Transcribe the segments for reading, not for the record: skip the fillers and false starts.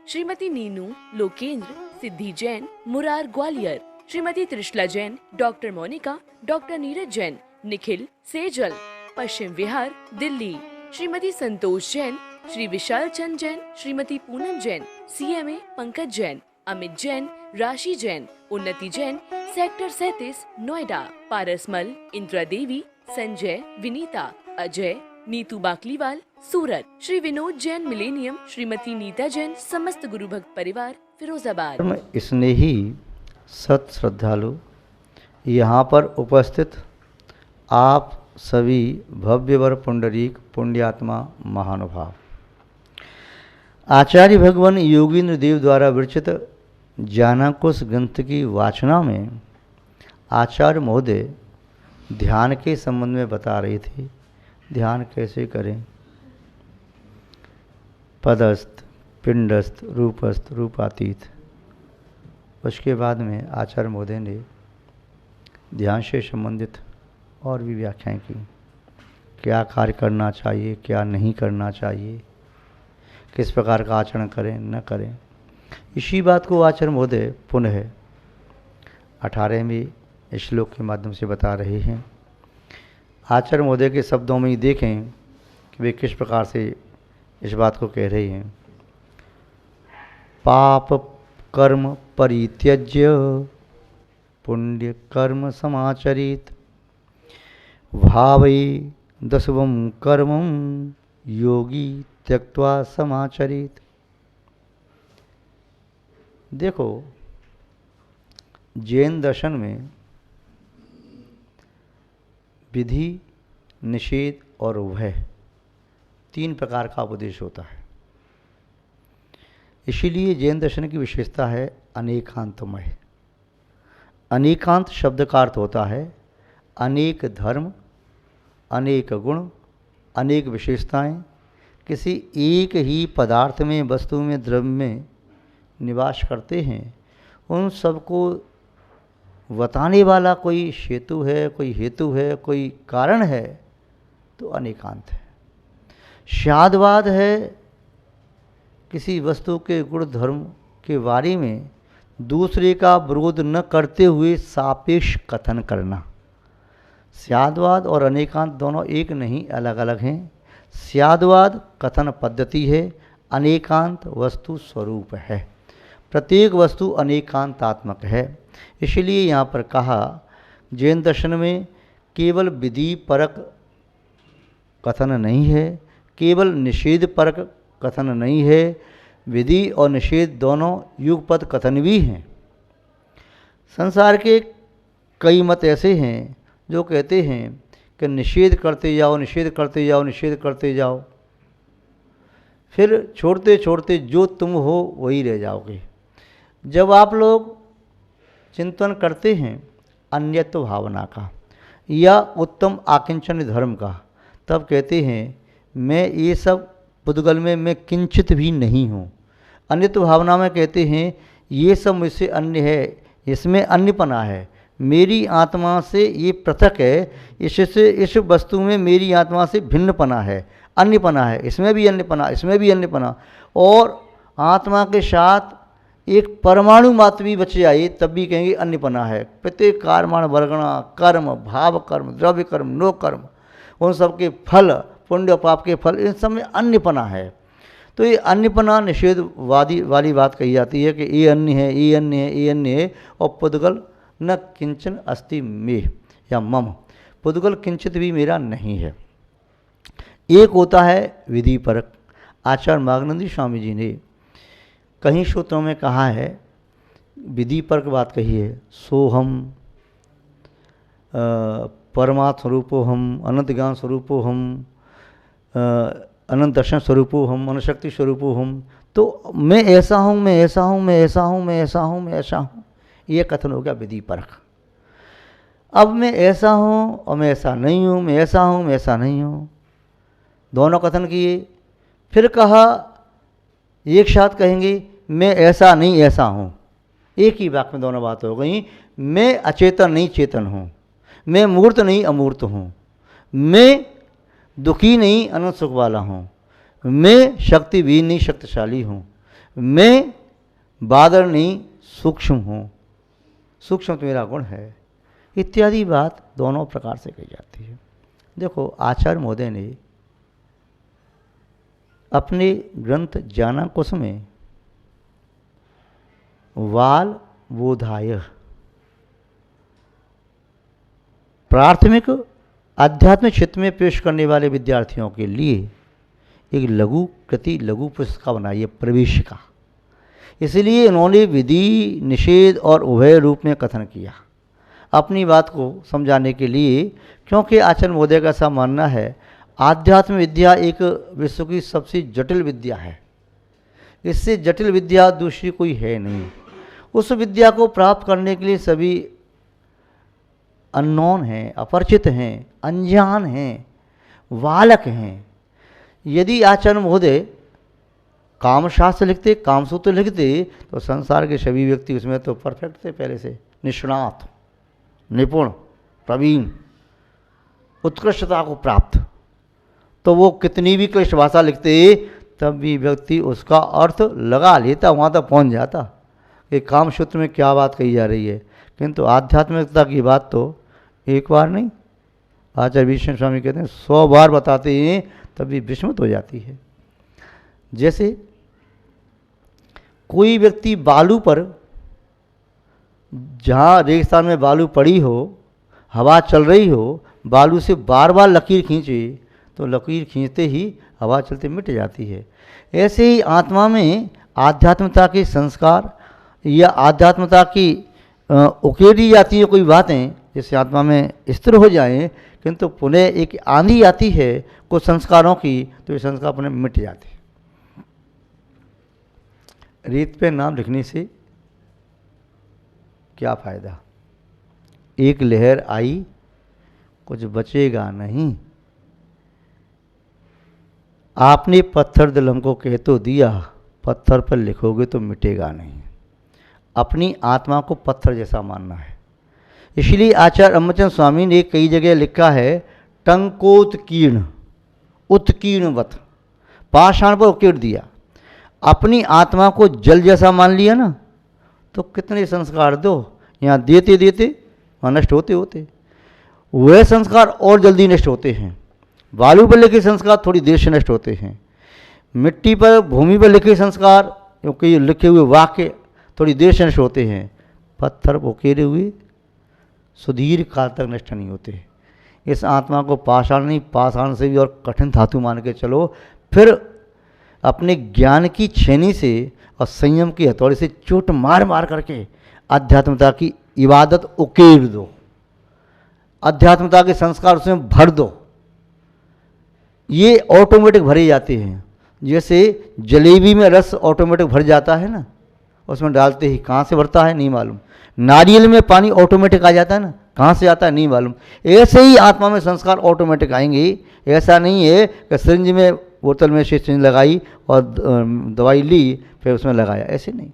श्रीमती नीनू लोकेंद्र सिद्धि Jain Murar Gwalior, Shrimati Trishala Jain, doctor Monika, doctor Neeraj Jain, Nikhil Sejal Paschim Vihar Delhi, Shrimati Santosh Jain, Shri Vishal Chand Jain, Shrimati Poonam Jain, CMA Pankaj Jain, Amit Jain, राशि जैन, उन्नति Jain, sector 37 Noida, Parasmal, Indira देवी, संजय, विनीता, अजय, नीतू बाकलीवाल सूरत, Shri Vinod Jain millennium, Shrimati Nita Jain, समस्त गुरु भक्त परिवार फिरोजाबाद। स्नेही सत श्रद्धालु, यहाँ पर उपस्थित आप सभी भव्यवर पुंडरीक पुण्यात्मा महानुभाव, आचार्य भगवान योगींद्र देव द्वारा विरचित ज्ञानाकुश ग्रंथ की वाचना में आचार्य महोदय ध्यान के संबंध में बता रहे थे। ध्यान कैसे करें? पदस्थ, पिंडस्थ, रूपस्थ, रूपातीत। उसके बाद में आचार्य महोदय ने ध्यान से संबंधित और भी व्याख्याएं की। क्या कार्य करना चाहिए, क्या नहीं करना चाहिए, किस प्रकार का आचरण करें न करें, इसी बात को आचार्य महोदय पुनः 18वें श्लोक के माध्यम से बता रहे हैं। आचार्य महोदय के शब्दों में ही देखें कि वे किस प्रकार से इस बात को कह रहे हैं। पाप कर्म परित्यज्य पुण्य कर्म समाचरित भावै दशवं कर्मं योगी त्यक्त्वा समाचरित। देखो, जैन दर्शन में विधि, निषेध और उभय 3 प्रकार का उपदेश होता है। इसीलिए जैन दर्शन की विशेषता है अनेकांतमय। अनेकांत शब्द का अर्थ होता है अनेक धर्म, अनेक गुण, अनेक विशेषताएं किसी एक ही पदार्थ में, वस्तु में, द्रव्य में निवास करते हैं। उन सबको बताने वाला कोई सेतु है, कोई हेतु है, कोई कारण है, तो अनेकांत है। शादवाद है किसी वस्तु के गुण धर्म के बारे में दूसरे का विरोध न करते हुए सापेक्ष कथन करना। स्यादवाद और अनेकांत दोनों एक नहीं, अलग अलग हैं। स्यादवाद कथन पद्धति है, अनेकांत वस्तु स्वरूप है। प्रत्येक वस्तु अनेकांतात्मक है। इसलिए यहाँ पर कहा जैन दर्शन में केवल विधि परक कथन नहीं है, केवल निषेध परक कथन नहीं है, विधि और निषेध दोनों युगपत कथन भी हैं। संसार के कई मत ऐसे हैं जो कहते हैं कि निषेध करते जाओ, निषेध करते जाओ, निषेध करते जाओ, फिर छोड़ते छोड़ते जो तुम हो वही रह जाओगे। जब आप लोग चिंतन करते हैं अन्यत्व भावना का या उत्तम आकिंचन धर्म का, तब कहते हैं मैं ये सब पुद्गल में मैं किंचित भी नहीं हूँ। अन्यत्व भावना में कहते हैं ये सब मुझसे अन्य है, इसमें अन्यपना है, मेरी आत्मा से ये पृथक है, इससे इस वस्तु में मेरी आत्मा से भिन्नपना है, अन्यपना है, इसमें भी अन्यपना, इसमें भी अन्यपना। और आत्मा के साथ एक परमाणु मात्र भी बच जाए तब भी कहेंगे अन्यपना है। प्रत्येक कारमाण वर्गणा कर्म, भाव कर्म, द्रव्य कर्म, नो कर्म, उन सब के फल, पुण्य और पाप के फल, इन सब में अन्यपना है। तो ये अन्यपना निषेधवादी वाली बात कही जाती है कि ये अन्य है, ये अन्य है, ये अन्य है। और पुद्गल न किंचन अस्ति में या मम, पुद्गल किंचित भी मेरा नहीं है। एक होता है विधि परक। आचार्य मागनंदी स्वामी जी ने कहीं सूत्रों में कहा है, विधि परक बात कही है, सोहम परमात्म स्वरूपो हम, अनंत ज्ञान स्वरूपो हम, अनंत दर्शन स्वरूपो हम, अनुशक्ति स्वरूपो हम। तो मैं ऐसा हूँ, मैं ऐसा हूँ, मैं ऐसा हूँ, मैं ऐसा हूँ, मैं ऐसा हूँ, ये कथन हो गया विधि परक। अब मैं ऐसा हूँ और मैं ऐसा नहीं हूँ, मैं ऐसा हूँ, मैं ऐसा नहीं हूँ, दोनों कथन किए। फिर कहा एक साथ कहेंगे मैं ऐसा नहीं ऐसा हूँ, एक ही वाक्य में दोनों बात हो गई। मैं अचेतन नहीं चेतन हूँ, मैं मूर्त नहीं अमूर्त हूँ, मैं दुखी नहीं अनंत सुख वाला हूँ, मैं शक्तिहीन नहीं शक्तिशाली हूँ, मैं बादल नहीं सूक्ष्म हूँ, सूक्ष्म तो मेरा गुण है, इत्यादि बात दोनों प्रकार से कही जाती है। देखो, आचार्य महोदय ने अपने ग्रंथ ज्ञानाकुश में वाल बोधाय प्राथमिक आध्यात्मिक क्षेत्र में प्रवेश करने वाले विद्यार्थियों के लिए एक लघु कृति, लघु पुस्तिका बनाई है, प्रवेशिका। इसलिए उन्होंने विधि, निषेध और उभय रूप में कथन किया अपनी बात को समझाने के लिए, क्योंकि आचार्य महोदय का ऐसा मानना है आध्यात्म विद्या एक विश्व की सबसे जटिल विद्या है। इससे जटिल विद्या दूसरी कोई है नहीं। उस विद्या को प्राप्त करने के लिए सभी अननोन हैं, अपरिचित हैं, अनजान हैं, बालक हैं। यदि आचार्य महोदय कामशास्त्र लिखते, कामसूत्र लिखते, तो संसार के सभी व्यक्ति उसमें तो परफेक्ट थे, पहले से निष्णात, निपुण, प्रवीण, उत्कृष्टता को प्राप्त। तो वो कितनी भी क्लिष्ट भाषा लिखते तब भी व्यक्ति उसका अर्थ लगा लेता, वहाँ तक पहुँच जाता कि कामसूत्र में क्या बात कही जा रही है। किंतु आध्यात्मिकता की बात तो एक बार नहीं, आचार्य विष्णु स्वामी कहते हैं 100 बार बताते हैं तब भी विस्मृत हो जाती है। जैसे कोई व्यक्ति बालू पर, जहाँ रेगिस्तान में बालू पड़ी हो, हवा चल रही हो, बालू से बार बार लकीर खींचे तो लकीर खींचते ही हवा चलते मिट जाती है। ऐसे ही आत्मा में आध्यात्मता के संस्कार या आध्यात्मता की उकेरी जाती है कोई बातें, जिससे आत्मा में स्थिर हो जाएं, किंतु पुनः एक आंधी आती है कुछ संस्कारों की, तो ये संस्कार पुनः मिट जाते हैं। रेत पे नाम लिखने से क्या फ़ायदा? एक लहर आई, कुछ बचेगा नहीं। आपने पत्थर दिल हमको कह तो दिया, पत्थर पर लिखोगे तो मिटेगा नहीं। अपनी आत्मा को पत्थर जैसा मानना है। इसलिए आचार्य अम्मचंद स्वामी ने कई जगह लिखा है, टंकोत्कीर्ण उत्कीर्णवत, पाषाण पर उकेर दिया। अपनी आत्मा को जल जैसा मान लिया ना, तो कितने संस्कार दो, यहाँ देते देते वहाँ नष्ट होते होते वह संस्कार और जल्दी नष्ट होते हैं। बालू पर लिखे संस्कार थोड़ी देर से नष्ट होते हैं। मिट्टी पर, भूमि पर लिखे संस्कार, क्योंकि लिखे हुए वाक्य थोड़ी देर से नष्ट होते हैं। पत्थर पर उकेरे हुए सुदीर्घ काल तक नष्ट नहीं होते। इस आत्मा को पाषाण नहीं, पाषाण से भी और कठिन धातु मान के चलो। फिर अपने ज्ञान की छेनी से और संयम की हथौड़ी से चोट मार मार करके अध्यात्मता की इबादत उकेर दो, अध्यात्मता के संस्कार उसमें भर दो। ये ऑटोमेटिक भरे जाते हैं। जैसे जलेबी में रस ऑटोमेटिक भर जाता है ना, उसमें डालते ही कहाँ से भरता है नहीं मालूम। नारियल में पानी ऑटोमेटिक आ जाता है ना, कहाँ से आता है नहीं मालूम। ऐसे ही आत्मा में संस्कार ऑटोमेटिक आएंगे। ऐसा नहीं है कि सिरिंज में, बोतल में से सिरिंज लगाई और दवाई ली फिर उसमें लगाया, ऐसे नहीं।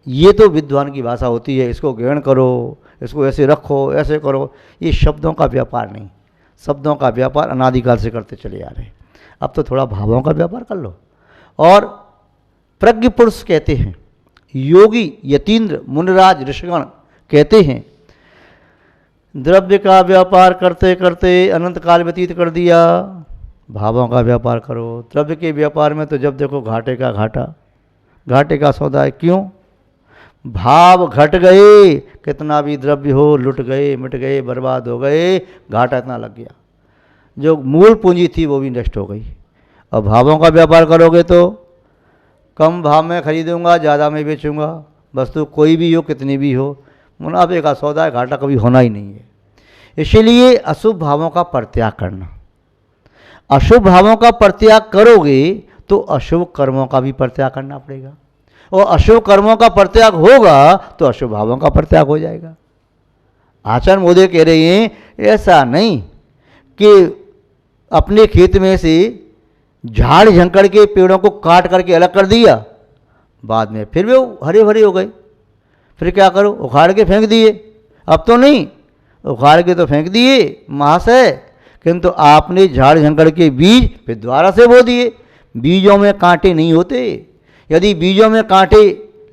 ये तो विद्वान की भाषा होती है, इसको ग्रहण करो, इसको ऐसे रखो, ऐसे करो। ये शब्दों का व्यापार नहीं। शब्दों का व्यापार अनादिकाल से करते चले आ रहे हैं। अब तो थोड़ा भावों का व्यापार कर लो। और प्रज्ञ पुरुष कहते हैं, योगी, यतीन्द्र, मुनिराज, ऋषिगण कहते हैं, द्रव्य का व्यापार करते करते अनंत काल व्यतीत कर दिया, भावों का व्यापार करो। द्रव्य के व्यापार में तो जब देखो घाटे का घाटा, घाटे का सौदा है। क्यों? भाव घट गए, कितना भी द्रव्य हो लुट गए, मिट गए, बर्बाद हो गए, घाटा इतना लग गया। जो मूल पूंजी थी वो भी नष्ट हो गई। अब भावों का व्यापार करोगे तो कम भाव में खरीदूंगा, ज़्यादा में बेचूंगा, वस्तु कोई भी हो, कितनी भी हो, मुनाफे का सौदा है, घाटा कभी होना ही नहीं है। इसलिए अशुभ भावों का परित्याग करना। अशुभ भावों का परित्याग करोगे तो अशुभ कर्मों का भी परित्याग करना पड़ेगा, और अशुभ कर्मों का परित्याग होगा तो अशुभ भावों का परित्याग हो जाएगा। आचार्य महोदय कह रहे हैं, ऐसा नहीं कि अपने खेत में से झाड़ झंकड़ के पेड़ों को काट करके अलग कर दिया, बाद में फिर वे हरे भरे हो गए, फिर क्या करो, उखाड़ के फेंक दिए। अब तो नहीं, उखाड़ के तो फेंक दिए महाशय, किंतु आपने झाड़ झंकड़ के बीज फिर दोबारा से बो दिए। बीजों में कांटे नहीं होते, यदि बीजों में कांटे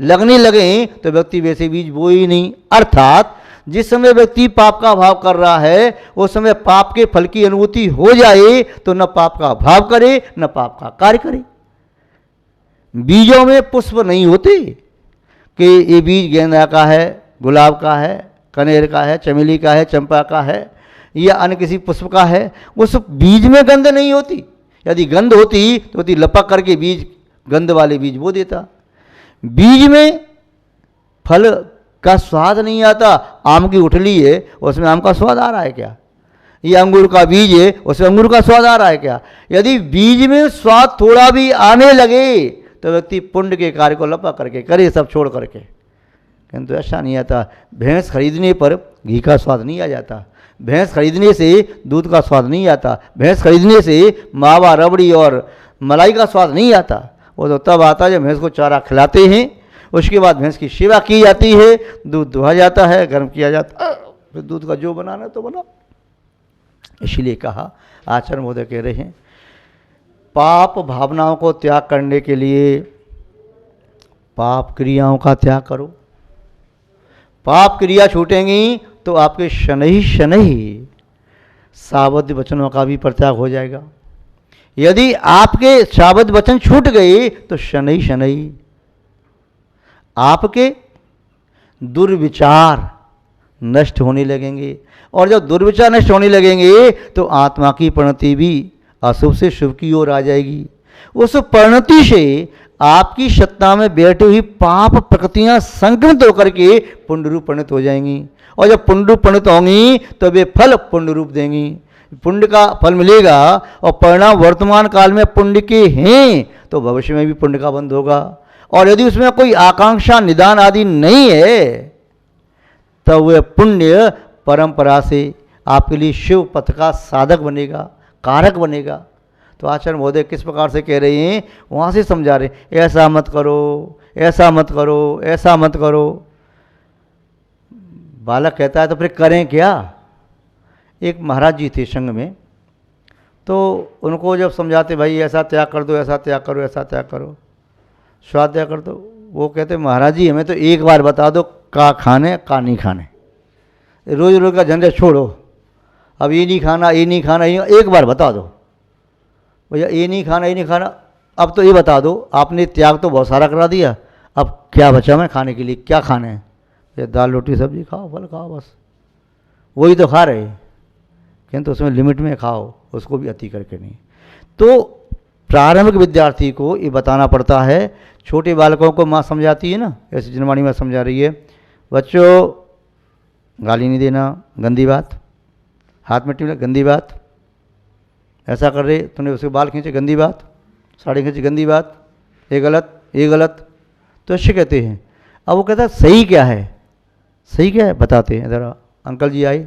लगने लगे तो व्यक्ति वैसे बीज बोए ही नहीं। अर्थात जिस समय व्यक्ति पाप का भाव कर रहा है उस समय पाप के फल की अनुभूति हो जाए तो न पाप का भाव करे न पाप का कार्य करे। बीजों में पुष्प नहीं होते कि ये बीज गेंदा का है, गुलाब का है, कनेर का है, चमेली का है, चंपा का है या अन्य किसी पुष्प का है। उस बीज में गंध नहीं होती। यदि गंध होती तो होती लपक करके बीज गंध वाले बीज बो देता। बीज में फल का स्वाद नहीं आता। आम की गुठली है उसमें आम का स्वाद आ रहा है क्या? ये अंगूर का बीज है उसमें अंगूर का स्वाद आ रहा है क्या? यदि बीज में स्वाद थोड़ा भी आने लगे तो व्यक्ति पुण्य के कार्य को लपक करके करे, सब छोड़ करके। किंतु ऐसा नहीं आता। भैंस खरीदने पर घी का स्वाद नहीं आ जाता, भैंस खरीदने से दूध का स्वाद नहीं आता, भैंस खरीदने से मावा, रबड़ी और मलाई का स्वाद नहीं आता। वो तो तब आता है जब भैंस को चारा खिलाते हैं, उसके बाद भैंस की सेवा की जाती है, दूध दुहा जाता है, गर्म किया जाता है, फिर दूध का जो बनाना तो बनाओ। इसलिए कहा, आचार्य महोदय कह रहे हैं, पाप भावनाओं को त्याग करने के लिए पाप क्रियाओं का त्याग करो। पाप क्रिया छूटेंगी तो आपके शनैः शनैः सावध वचनों का भी परित्याग हो जाएगा। यदि आपके सावध वचन छूट गए तो शनैः शनैः आपके दुर्विचार नष्ट होने लगेंगे। और जब दुर्विचार नष्ट होने लगेंगे तो आत्मा की परिणति भी अशुभ से शुभ की ओर आ जाएगी। उस परिणति से आपकी सत्ता में बैठी हुई पाप प्रकृतियां संक्रमित होकर के पुण्य रूप परिणत हो जाएंगी। और जब पुण्य रूप परिणत होंगी तो वे फल पुण्य रूप देंगी, पुण्य का फल मिलेगा। और परिणाम वर्तमान काल में पुण्य के हैं तो भविष्य में भी पुण्य का बंध होगा। और यदि उसमें कोई आकांक्षा निदान आदि नहीं है तब वह पुण्य परंपरा से आपके लिए शिव पथ का साधक बनेगा, कारक बनेगा। तो आचार्य महोदय किस प्रकार से कह रहे हैं, वहाँ से समझा रहे हैं, ऐसा मत करो, ऐसा मत करो, ऐसा मत करो। बालक कहता है तो फिर करें क्या? एक महाराज जी थे संघ में, तो उनको जब समझाते भाई ऐसा त्याग कर दो, ऐसा त्याग करो, ऐसा त्याग करो, स्वाध्याय कर दो, वो कहते महाराज जी हमें तो एक बार बता दो का खाने का नहीं खाने, रोज रोज का झंझट छोड़ो, अब ये नहीं खाना, ये नहीं खाना, ये एक बार बता दो भैया, ये नहीं खाना, ये नहीं खाना। अब तो ये बता दो, आपने त्याग तो बहुत सारा करा दिया, अब क्या बचा मैं खाने के लिए, क्या खाना है? ये दाल रोटी सब्जी खाओ, फल खाओ, बस वही तो खा रहे, किंतु उसमें लिमिट में खाओ, उसको भी अति करके नहीं। तो प्रारंभिक विद्यार्थी को ये बताना पड़ता है। छोटे बालकों को माँ समझाती है ना, ऐसे जिनवाणी में समझा रही है, बच्चों गाली नहीं देना, गंदी बात, हाथ में टिपना गंदी बात, ऐसा कर रहे तूने उसके बाल खींचे गंदी बात, साड़ी खींची गंदी बात, ये गलत, ये गलत, तो ऐसे कहते हैं। अब वो कहता है सही क्या है, सही क्या है बताते हैं। ज़रा अंकल जी आए,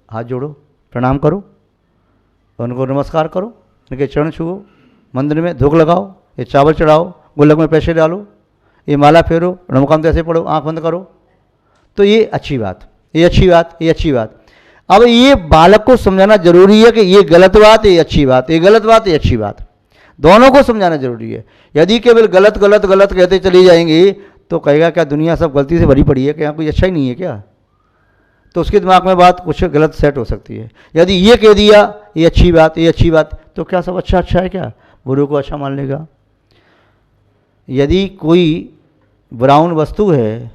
हाथ जोड़ो, प्रणाम करो, उनको नमस्कार करो, उनके चरण छुओ, मंदिर में धूप लगाओ, ये चावल चढ़ाओ, गुल्लक में पैसे डालो, ये माला फेरो, नमकाम ऐसे पढ़ो, आँख बंद करो, तो ये अच्छी बात, ये अच्छी बात, ये अच्छी बात। अब ये बालक को समझाना जरूरी है कि ये गलत बात, ये अच्छी बात, ये गलत बात, ये अच्छी बात, दोनों को समझाना जरूरी है। यदि केवल गलत गलत गलत कहते चली जाएंगे तो कहेगा क्या दुनिया सब गलती से भरी पड़ी है, क्या कुछ अच्छा ही नहीं है क्या? तो उसके दिमाग में बात कुछ गलत सेट हो सकती है। यदि ये कह दिया ये अच्छी बात, ये अच्छी बात, तो क्या सब अच्छा अच्छा है क्या? बुरे को अच्छा मान लेगा। यदि कोई ब्राउन वस्तु है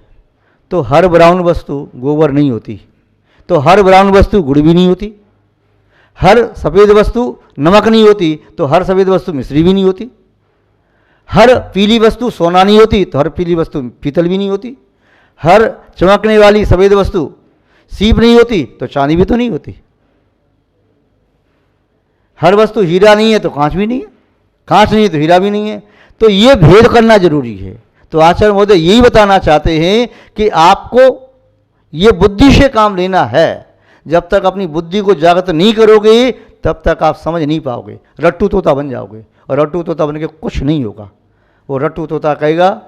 तो हर ब्राउन वस्तु गोबर नहीं होती, तो हर ब्राउन वस्तु गुड़ भी नहीं होती, हर सफ़ेद वस्तु नमक नहीं होती तो हर सफ़ेद वस्तु मिश्री भी नहीं होती, हर पीली वस्तु सोना नहीं होती तो हर पीली वस्तु पीतल भी नहीं होती, हर चमकने वाली सफ़ेद वस्तु सीप नहीं होती तो चांदी भी तो नहीं होती, हर वस्तु हीरा नहीं है तो कांच भी नहीं है, कांच नहीं है तो हीरा भी नहीं है। तो ये भेद करना जरूरी है। तो आचार्य महोदय यही बताना चाहते हैं कि आपको ये बुद्धि से काम लेना है। जब तक अपनी बुद्धि को जागृत नहीं करोगे तब तक आप समझ नहीं पाओगे, रट्टू तोता बन जाओगे, और रट्टू तोता बन के कुछ नहीं होगा। वो रट्टू तोता कहेगा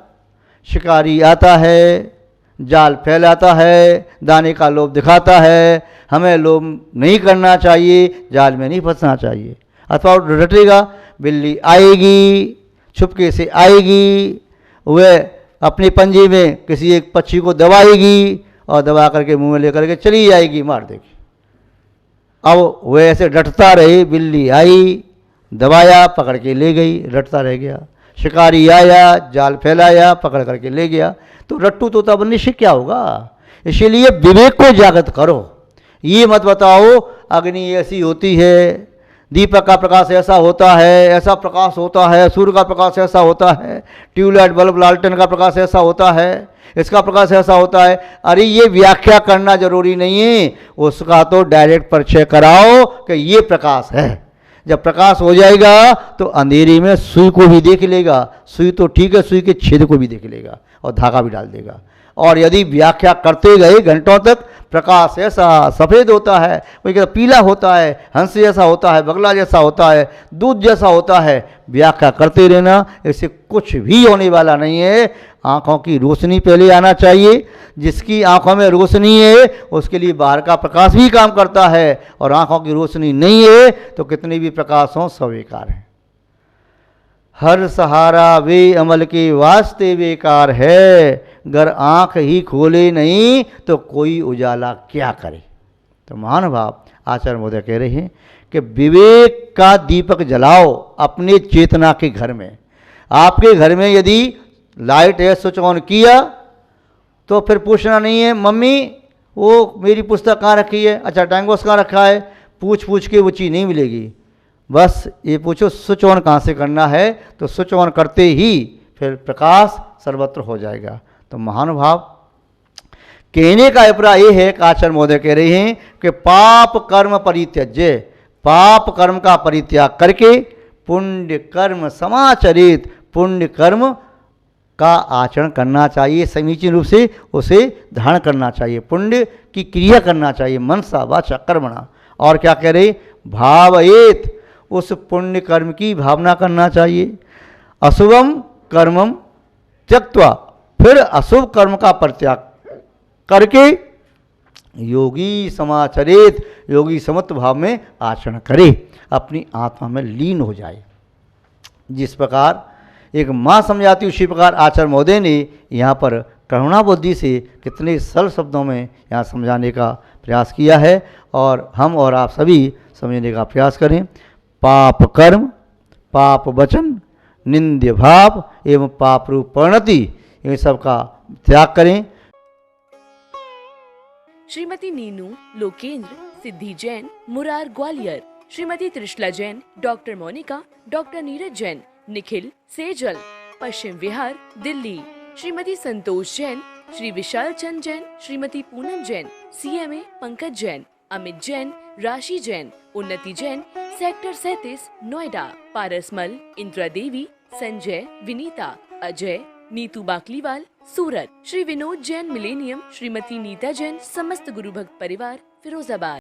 शिकारी आता है, जाल फैलाता है, दाने का लोभ दिखाता है, हमें लोभ नहीं करना चाहिए, जाल में नहीं फंसना चाहिए। अथवा रटेगा बिल्ली आएगी, छुपके से आएगी, वह अपनी पंजे में किसी एक पक्षी को दबाएगी और दबा करके मुंह में लेकर के चली जाएगी, मार देगी। अब वह ऐसे डटता रहे, बिल्ली आई, दबाया, पकड़ के ले गई, डटता रह गया। शिकारी आया, जाल फैलाया, पकड़ करके ले गया। तो रट्टू तो तब निश्चित क्या होगा। इसीलिए विवेक को जागृत करो। ये मत बताओ अग्नि ऐसी होती है, दीपक का प्रकाश ऐसा होता है, ऐसा प्रकाश होता है, सूर्य का प्रकाश ऐसा होता है, ट्यूबलाइट बल्ब लालटेन का प्रकाश ऐसा होता है, इसका प्रकाश ऐसा होता है। अरे ये व्याख्या करना जरूरी नहीं है, उसका तो डायरेक्ट परिचय कराओ कि ये प्रकाश है। जब प्रकाश हो जाएगा तो अंधेरे में सुई को भी देख लेगा, सुई तो ठीक है, सुई के छेद को भी देख लेगा और धागा भी डाल देगा। और यदि व्याख्या करते गए घंटों तक, प्रकाश ऐसा सफ़ेद होता है, कोई कहता पीला होता है, हंस जैसा होता है, बगला जैसा होता है, दूध जैसा होता है, व्याख्या करते रहना, इससे कुछ भी होने वाला नहीं है। आँखों की रोशनी पहले आना चाहिए। जिसकी आँखों में रोशनी है उसके लिए बाहर का प्रकाश भी काम करता है, और आँखों की रोशनी नहीं है तो कितने भी प्रकाश हों सब बेकार है। हर सहारा वे अमल के वास्ते बेकार है, अगर आँख ही खोले नहीं तो कोई उजाला क्या करे। तो महानुभाव आचार्य महोदय कह रहे हैं कि विवेक का दीपक जलाओ अपने चेतना के घर में। आपके घर में यदि लाइट है, स्विच ऑन किया तो फिर पूछना नहीं है मम्मी वो मेरी पुस्तक कहाँ रखी है, अच्छा टैंगोस कहाँ रखा है, पूछ पूछ के वो चीज़ नहीं मिलेगी। बस ये पूछो स्विच ऑन कहाँ से करना है, तो स्विच ऑन करते ही फिर प्रकाश सर्वत्र हो जाएगा। तो महानुभाव कहने का अभिप्राय ये है कि आचार्य महोदय कह रहे हैं कि पाप कर्म परित्यज्य, पाप कर्म का परित्याग करके पुण्य कर्म समाचरित, पुण्य कर्म का आचरण करना चाहिए, समीचीन रूप से उसे धारण करना चाहिए, पुण्य की क्रिया करना चाहिए, मनसा वाचा कर्मणा। और क्या कह रहे, भावयेत, उस पुण्य कर्म की भावना करना चाहिए। अशुभम कर्मम त्यक्त्वा, फिर अशुभ कर्म का परित्याग करके योगी समाचरित, योगी समत्व भाव में आचरण करे, अपनी आत्मा में लीन हो जाए। जिस प्रकार एक माँ समझाती उसी प्रकार आचार्य महोदय ने यहाँ पर करुणा बुद्धि से कितने सरल शब्दों में यहाँ समझाने का प्रयास किया है, और हम और आप सभी समझने का प्रयास करें। पाप कर्म, पाप वचन, निंद्य भाव एवं पाप रूप परिणति, इन सब का त्याग करें। श्रीमती नीनू लोकेंद्र, सिद्धि Jain, Murar Gwalior, Shrimati Trishala Jain, doctor Monika, doctor Neeraj Jain, Nikhil Sejal, Paschim Vihar Delhi, Shrimati Santosh Jain, Shri Vishal Chand Jain, Shrimati Poonam Jain, CMA Pankaj Jain, Amit Jain, राशि जैन, उन्नति जैन, सेक्टर 37 नोएडा, पारसमल, इंदिरा देवी, संजय, विनीता, अजय, नीतू बाकलीवाल, सूरत, श्री विनोद जैन मिलेनियम, श्रीमती नीता जैन, समस्त गुरु भक्त परिवार फिरोजाबाद।